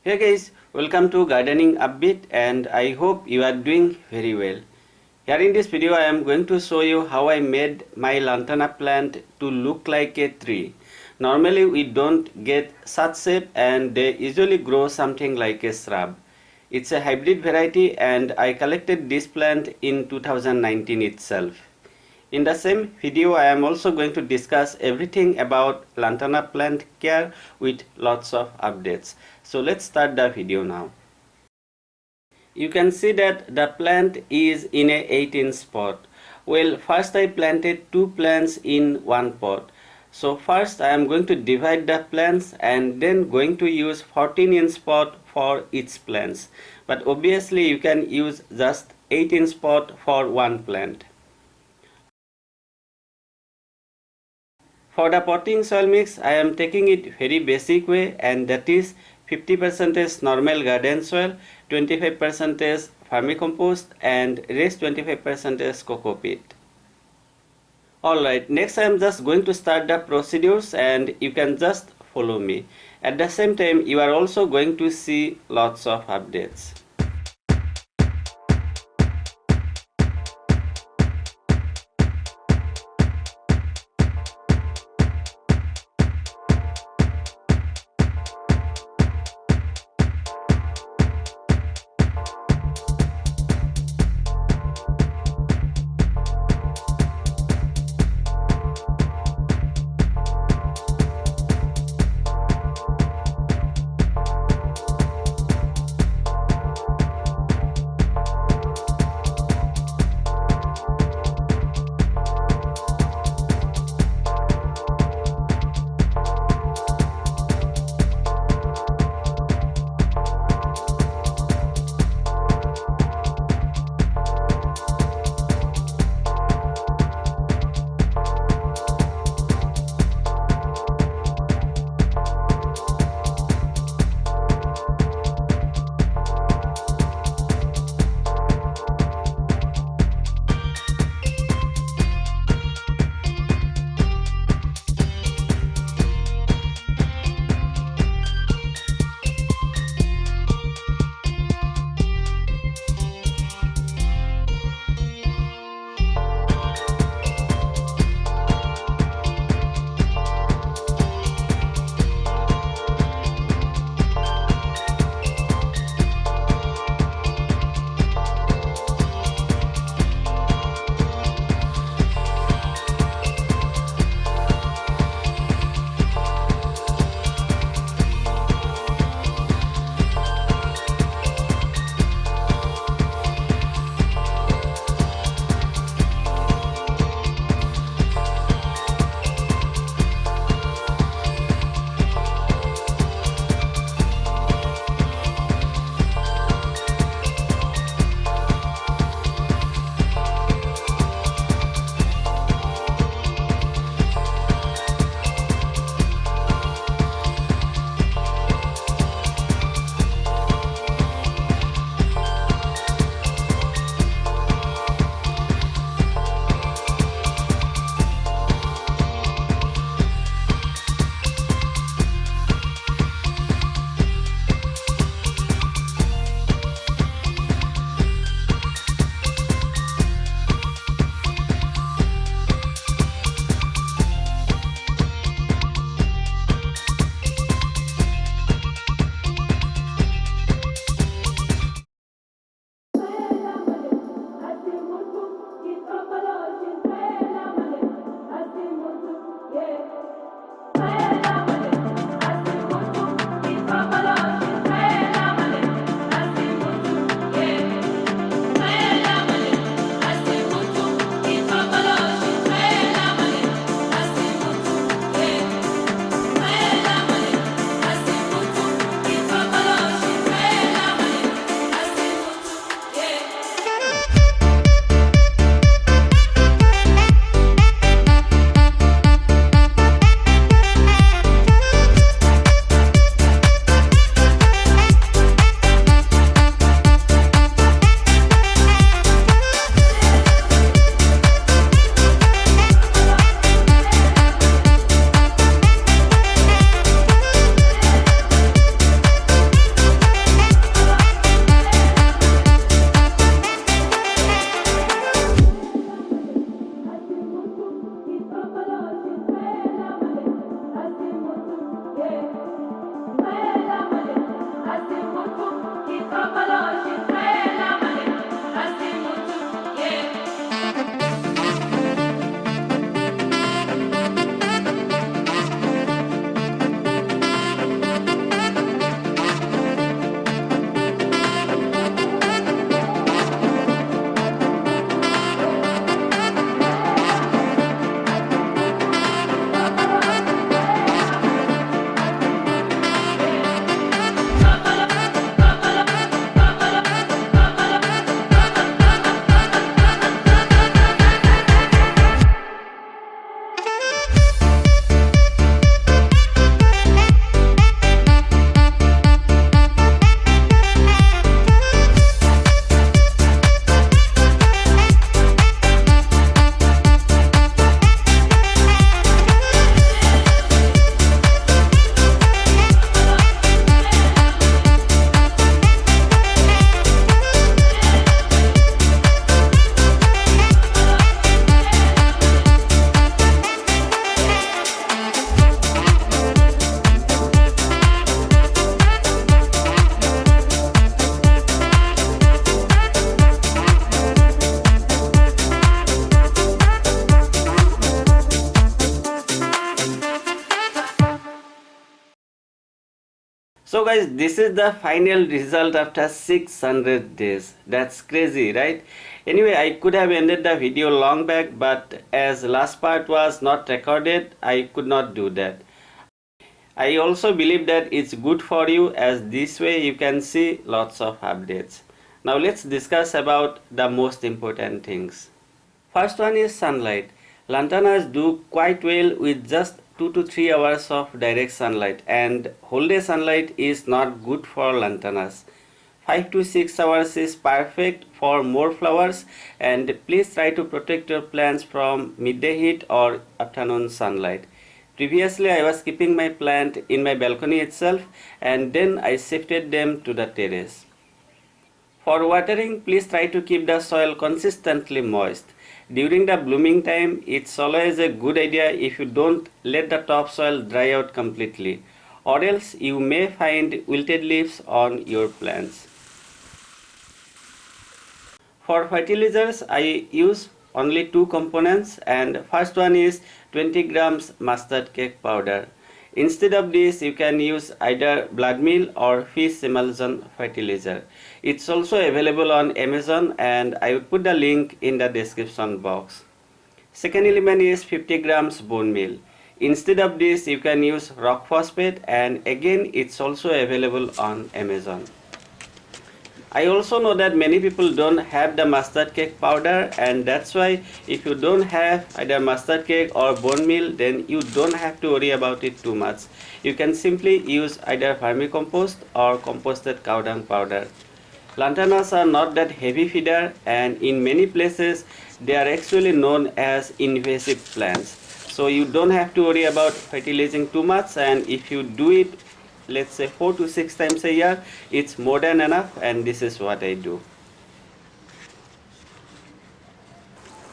Hey guys, welcome to Gardening Upbeat and I hope you are doing very well. Here in this video I am going to show you how I made my lantana plant to look like a tree. Normally we don't get such shape and they usually grow something like a shrub. It's a hybrid variety and I collected this plant in 2019 itself. In the same video, I am also going to discuss everything about lantana plant care with lots of updates. So let's start the video now. You can see that the plant is in a 8-inch pot. Well, first I planted 2 plants in one pot. So first I am going to divide the plants and then going to use 14-inch pot for each plants. But obviously you can use just 8-inch pot for one plant. For the potting soil mix, I am taking it very basic way, and that is 50% normal garden soil, 25% vermicompost and rest 25% coco peat. Alright, next I am just going to start the procedures and you can just follow me. At the same time, you are also going to see lots of updates. So guys, this is the final result after 600 days. That's crazy, right? Anyway, I could have ended the video long back, but as last part was not recorded, I could not do that. I also believe that it's good for you, as this way you can see lots of updates. Now let's discuss about the most important things. First one is sunlight. Lantanas do quite well with just 2 to 3 hours of direct sunlight, and whole day sunlight is not good for lantanas. 5 to 6 hours is perfect for more flowers, and please try to protect your plants from midday heat or afternoon sunlight. Previously I was keeping my plant in my balcony itself, and then I shifted them to the terrace. For watering, please try to keep the soil consistently moist. During the blooming time, it's always a good idea if you don't let the topsoil dry out completely, or else you may find wilted leaves on your plants. For fertilizers, I use only two components, and first one is 20 grams mustard cake powder. Instead of this, you can use either blood meal or fish emulsion fertilizer. It's also available on Amazon, and I will put the link in the description box. Second element is 50 grams bone meal. Instead of this, you can use rock phosphate, and again it's also available on Amazon. I also know that many people don't have the mustard cake powder, and that's why if you don't have either mustard cake or bone meal, then you don't have to worry about it too much. You can simply use either vermicompost or composted cow dung powder. Lantanas are not that heavy feeder, and in many places they are actually known as invasive plants. So you don't have to worry about fertilizing too much, and if you do it, let's say 4 to 6 times a year, it's more than enough, and this is what I do.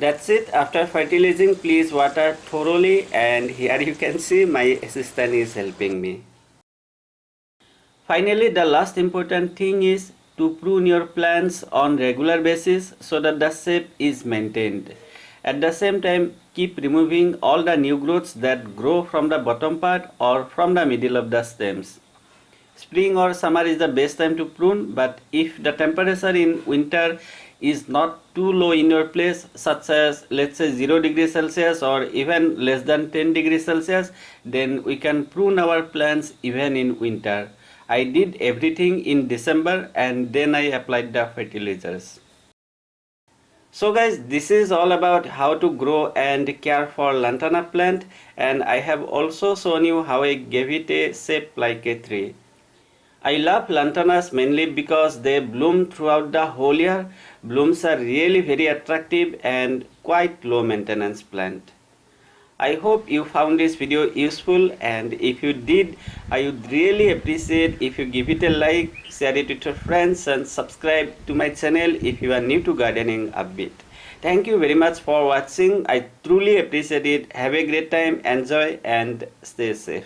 That's it. After fertilizing, please water thoroughly, and here you can see my assistant is helping me. Finally, the last important thing is to prune your plants on regular basis so that the shape is maintained. At the same time, keep removing all the new growths that grow from the bottom part or from the middle of the stems. Spring or summer is the best time to prune, but if the temperature in winter is not too low in your place, such as let's say 0 degrees Celsius or even less than 10 degrees Celsius, then we can prune our plants even in winter. I did everything in December, and then I applied the fertilizers. So guys, this is all about how to grow and care for lantana plant, and I have also shown you how I gave it a shape like a tree. I love lantanas mainly because they bloom throughout the whole year. Blooms are really very attractive and quite low maintenance plant. I hope you found this video useful, and if you did, I would really appreciate if you give it a like, share it with your friends, and subscribe to my channel if you are new to gardening upbeat. Thank you very much for watching. I truly appreciate it. Have a great time, enjoy, and stay safe.